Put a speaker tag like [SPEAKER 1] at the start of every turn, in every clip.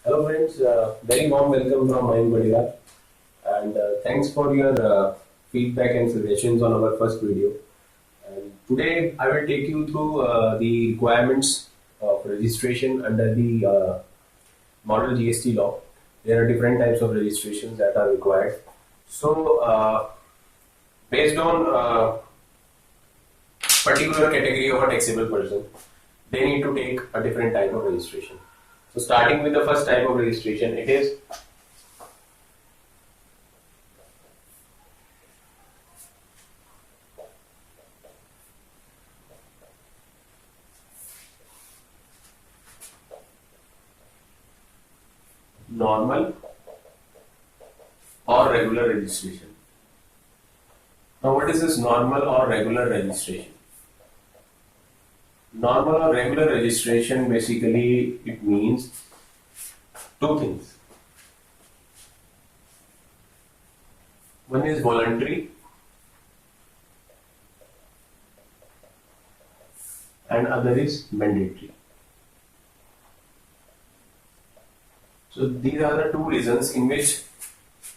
[SPEAKER 1] Hello friends, very warm welcome from Mayan Badira, and thanks for your feedback and suggestions on our first video. And today I will take you through the requirements of registration under the Model GST law. There are different types of registrations that are required. So, based on particular category of a taxable person, they need to take a different type of registration. So starting with the first type of registration, it is normal or regular registration. Now what is this normal or regular registration? Normal or regular registration, basically it means two things. One is voluntary and other is mandatory. So these are the two reasons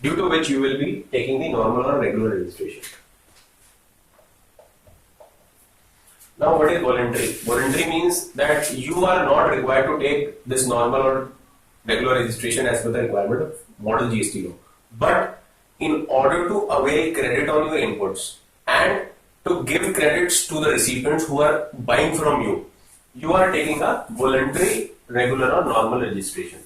[SPEAKER 1] due to which you will be taking the normal or regular registration. Now what is voluntary? Voluntary means that you are not required to take this normal or regular registration as per the requirement of Model GST law. But in order to avail credit on your inputs and to give credits to the recipients who are buying from you, you are taking a voluntary, regular or normal registration.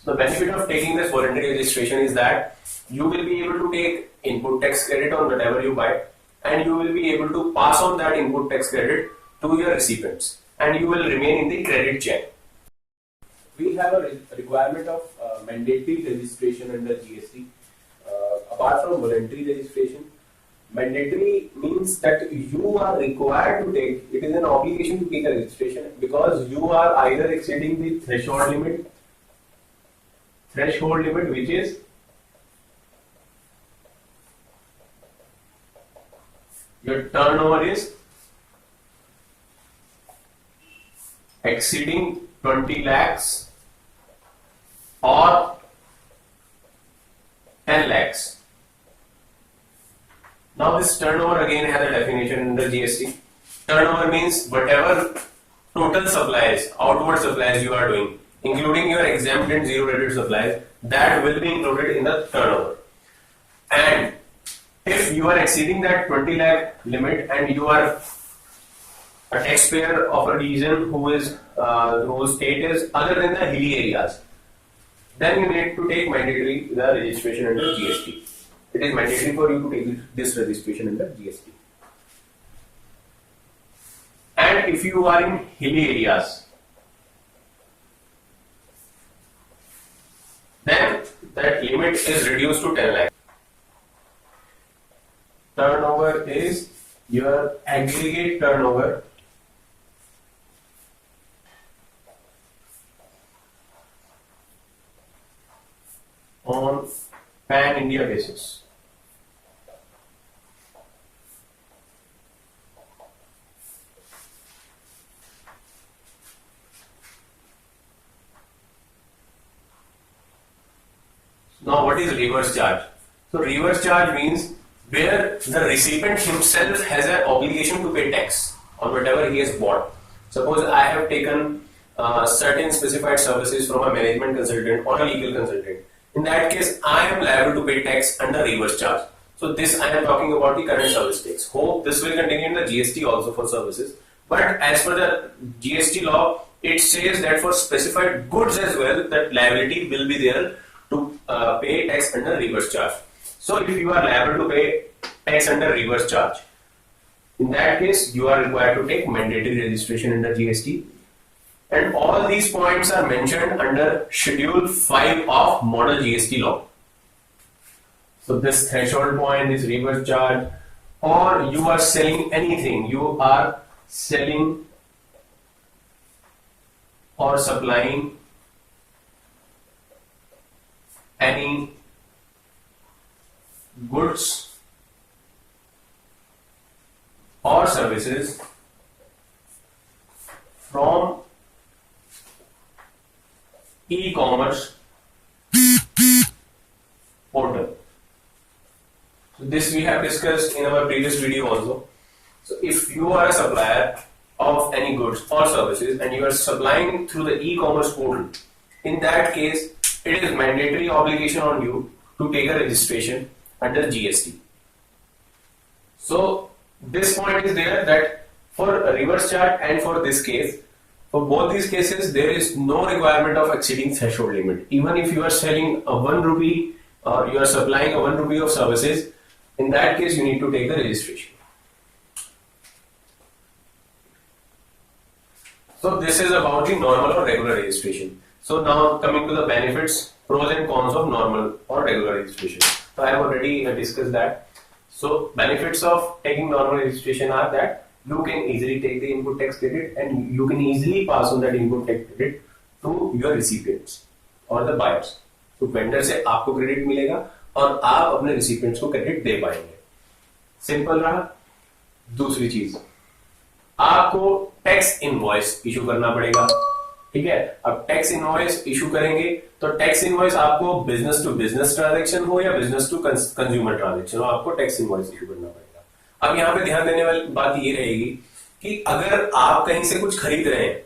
[SPEAKER 1] So the benefit of taking this voluntary registration is that you will be able to take input tax credit on whatever you buy, and you will be able to pass on that input tax credit to your recipients, and you will remain in the credit chain. We have a requirement of mandatory registration under GST. Apart from voluntary registration, mandatory means that you are required to take, it is an obligation to take a registration because you are either exceeding the threshold limit which is your turnover is exceeding 20 lakhs or 10 lakhs. Now this turnover again has a definition under GST. Turnover means whatever total supplies, outward supplies you are doing, including your exempt and zero rated supplies, that will be included in the turnover. And if you are exceeding that 20 lakh limit and you are a taxpayer of a region whose state is other than the hilly areas, then you need to take mandatory the registration under GST. It is mandatory for you to take this registration under GST. And if you are in hilly areas, then that limit is reduced to 10 lakh. Turnover is your aggregate turnover on pan India basis. Now what is reverse charge? So reverse charge means where the recipient himself has an obligation to pay tax on whatever he has bought. Suppose I have taken certain specified services from a management consultant or a legal consultant. In that case, I am liable to pay tax under reverse charge. So this I am talking about the current service tax. Hope this will continue in the GST also for services. But as per the GST law, it says that for specified goods as well, that liability will be there to pay tax under reverse charge. So if you are liable to pay tax under reverse charge, in that case you are required to take mandatory registration under GST. And all these points are mentioned under Schedule 5 of Model GST law. So this threshold point, this reverse charge, or you are selling anything, you are selling or supplying any goods or services from e-commerce portal. So this we have discussed in our previous video also. So if you are a supplier of any goods or services and you are supplying through the e-commerce portal, in that case it is mandatory obligation on you to take a registration under GST. So this point is there that for a reverse charge and for this case, for both these cases there is no requirement of exceeding threshold limit. Even if you are selling a 1 rupee or you are supplying a 1 rupee of services, in that case you need to take the registration. So this is about the normal or regular registration. So now coming to the benefits, pros and cons of normal or regular registration. So I have already discussed that. So benefits of taking normal registration are that you can easily take the input tax credit and you can easily pass on that input tax credit to your recipients or the buyers. तो vendor से आपको credit मिलेगा और आप अपने रिसिपिएंट्स को credit दे पाएंगे. Simple रहा. दूसरी चीज, आपको टैक्स इनवॉइस इशू करना पड़ेगा. ठीक है. अब टैक्स इनवॉइस इशू करेंगे तो टैक्स इनवॉइस आपको बिजनेस टू बिजनेस ट्रांजैक्शन हो या बिजनेस टू कंज्यूमर ट्रांजैक्शन हो, आपको टैक्स इनवॉइस इशू करना पड़ेगा. अब यहाँ पे ध्यान देने वाली बात ये रहेगी कि अगर आप कहीं से कुछ खरीद रहे हैं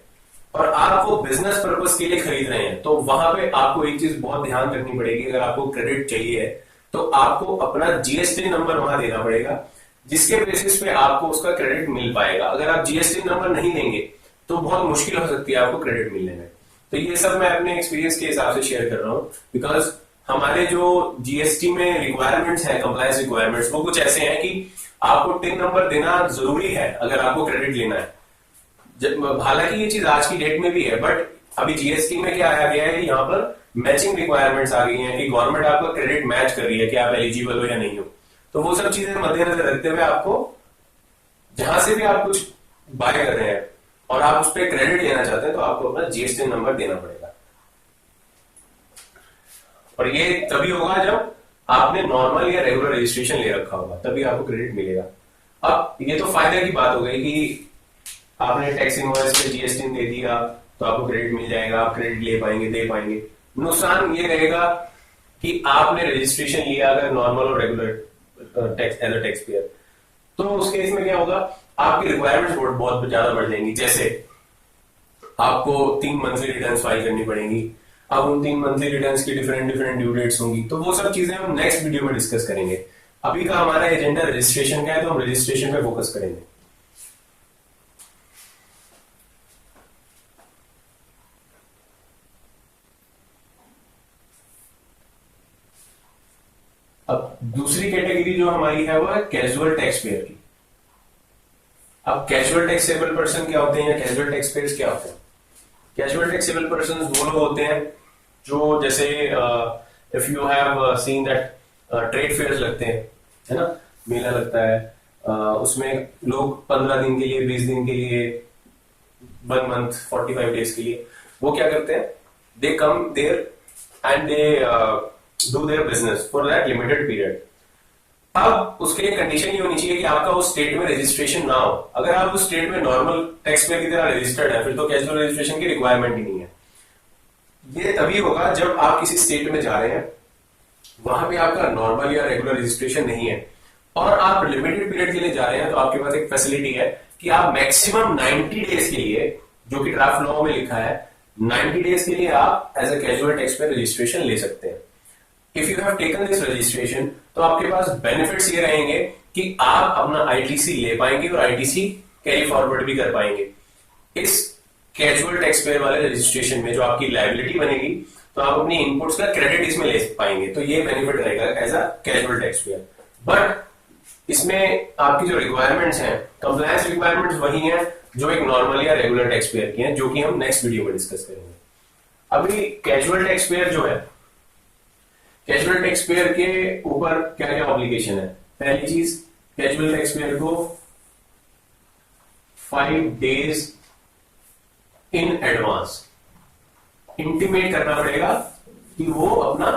[SPEAKER 1] और आप वो बिजनेस पर्पस के लिए खरीद रहे हैं तो वहां पे आपको एक चीज बहुत ध्यान रखनी पड़ेगी. अगर आपको क्रेडिट चाहिए है तो आपको अपना जीएसटी नंबर वहां देना पड़ेगा, जिसके बेसिस पे आपको उसका क्रेडिट मिल पाएगा. अगर आप जीएसटी नंबर नहीं देंगे तो बहुत मुश्किल हो सकती है आपको क्रेडिट मिलने में. तो ये सब मैं अपने एक्सपीरियंस के हिसाब से शेयर कर रहा हूँ, बिकॉज हमारे जो जीएसटी में रिक्वायरमेंट्स है, कंप्लायंस रिक्वायरमेंट्स, वो कुछ ऐसे हैं कि आपको टिन नंबर देना जरूरी है अगर आपको क्रेडिट लेना है. हालांकि ये चीज आज की डेट में भी है, बट अभी जीएसटी में क्या आ गया है, यहाँ पर मैचिंग रिक्वायरमेंट्स आ गई हैं कि गवर्नमेंट आपका क्रेडिट मैच कर रही है कि आप एलिजिबल हो या नहीं हो. तो वो सब चीजें मद्देनजर रखते हुए आपको जहां से भी आप कुछ बाय कर रहे हैं और आप उस पर क्रेडिट लेना चाहते हैं तो आपको अपना जीएसटी नंबर देना पड़ेगा. और ये तभी होगा जब आपने नॉर्मल या रेगुलर रजिस्ट्रेशन ले रखा होगा, तभी आपको क्रेडिट मिलेगा. अब ये तो फायदे की बात हो गई कि आपने टैक्स इनवॉइस पे जीएसटी दे दिया तो आपको क्रेडिट मिल जाएगा, आप क्रेडिट ले पाएंगे, दे पाएंगे. नुकसान ये रहेगा कि आपने रजिस्ट्रेशन लिया अगर नॉर्मल और regular tax as a taxpayer, तो उस केस में क्या होगा, आपकी रिक्वायरमेंट्स बहुत ज्यादा बढ़ जाएंगी. जैसे आपको 3 मंथली रिटर्न फाइल करनी पड़ेंगी. अब उन 3 मंथली रिटर्न की डिफरेंट डिफरेंट ड्यू डेट्स होंगी. तो वो सब चीजें हम नेक्स्ट वीडियो में डिस्कस करेंगे. अभी का हमारा एजेंडा रजिस्ट्रेशन का है, तो हम रजिस्ट्रेशन पे फोकस करेंगे. अब दूसरी कैटेगरी जो हमारी है वो है कैजुअल टैक्स पेयर की. अब कैजुअल टैक्सेबल पर्सन क्या होते हैं या कैजुअल टैक्स पेयर्स क्या होते हैं? कैजुअल टैक्सेबल पर्सन वो लोग होते हैं जो जैसे if you have seen that trade fairs लगते हैं, है ना, मेला लगता है, उसमें लोग 15 दिन के लिए, 20 दिन के लिए, 1 मंथ, 45 डेज के लिए वो क्या करते हैं, they come there and they do their business for that limited period. अब उसके लिए कंडीशन ये होनी चाहिए कि आपका उस स्टेट में रजिस्ट्रेशन ना हो. अगर आप उस स्टेट में नॉर्मल टैक्स पेयर की तरह रजिस्टर्ड है, फिर तो कैजुअल रजिस्ट्रेशन की रिक्वायरमेंट ही नहीं है. ये तभी होगा जब आप किसी स्टेट में जा रहे हैं, वहां पे आपका नॉर्मल या रेगुलर रजिस्ट्रेशन नहीं है और आप लिमिटेड पीरियड के लिए जा रहे हैं, तो आपके पास एक फैसिलिटी है कि आप मैक्सिमम 90 डेज के लिए, जो कि ड्राफ्ट लॉ में लिखा है, 90 डेज के लिए आप as a casual tax payer registration ले सकते हैं. If you have taken this registration तो आपके पास बेनिफिट्स ये रहेंगे कि आप अपना आईटीसी ले पाएंगे और आईटीसी कैरी फॉरवर्ड भी कर पाएंगे. इस कैजुअल टैक्स पेयर वाले रजिस्ट्रेशन में जो आपकी लायबिलिटी बनेगी, तो आप अपनी इनपुट्स का क्रेडिट इसमें ले पाएंगे. तो ये बेनिफिट रहेगा as a casual tax payer. But इसमें आपकी जो रिक्वायरमेंट्स हैं, कंप्लायंस रिक्वायरमेंट्स वही हैं जो एक नॉर्मल या रेगुलर टैक्स पेयर की हैं, जो कि हम नेक्स्ट वीडियो में डिस्कस करेंगे. अभी कैजुअल टैक्स पेयर जो है, कैजुअल टैक्स पेयर के ऊपर क्या क्या ऑब्लिगेशन है. पहली चीज, कैजुअल टैक्स पेयर को 5 डेज इन एडवांस इंटीमेट करना पड़ेगा कि वो अपना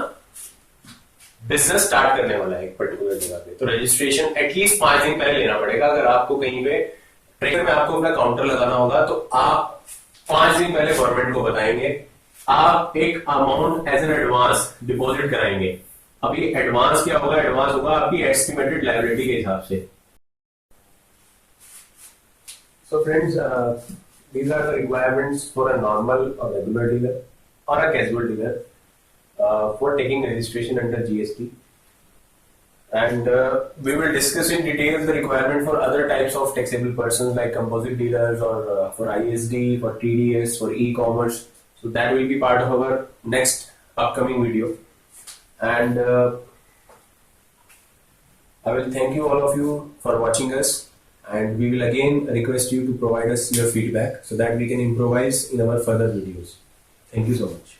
[SPEAKER 1] बिजनेस स्टार्ट करने वाला है एक पर्टिकुलर जगह पे. तो रजिस्ट्रेशन एटलीस्ट 5 दिन पहले लेना पड़ेगा. अगर आपको कहीं पे ट्रेडर में आपको अपना काउंटर लगाना होगा तो आप 5 दिन पहले गवर्नमेंट को बताएंगे आप एक amount as an advance deposit कराएंगे। अभी एडवांस क्या होगा, एडवांस होगा आपकी एस्टिमेटेड लायबिलिटी के हिसाब से। So friends, these are the requirements for a normal or regular dealer or a casual dealer for taking registration under GST. And we will discuss in detail the requirement for other types of taxable persons like composite dealers or for ISD, for TDS, for e-commerce. So that will be part of our next upcoming video. And I will thank you all of you for watching us. And we will again request you to provide us your feedback so that we can improvise in our further videos. Thank you so much.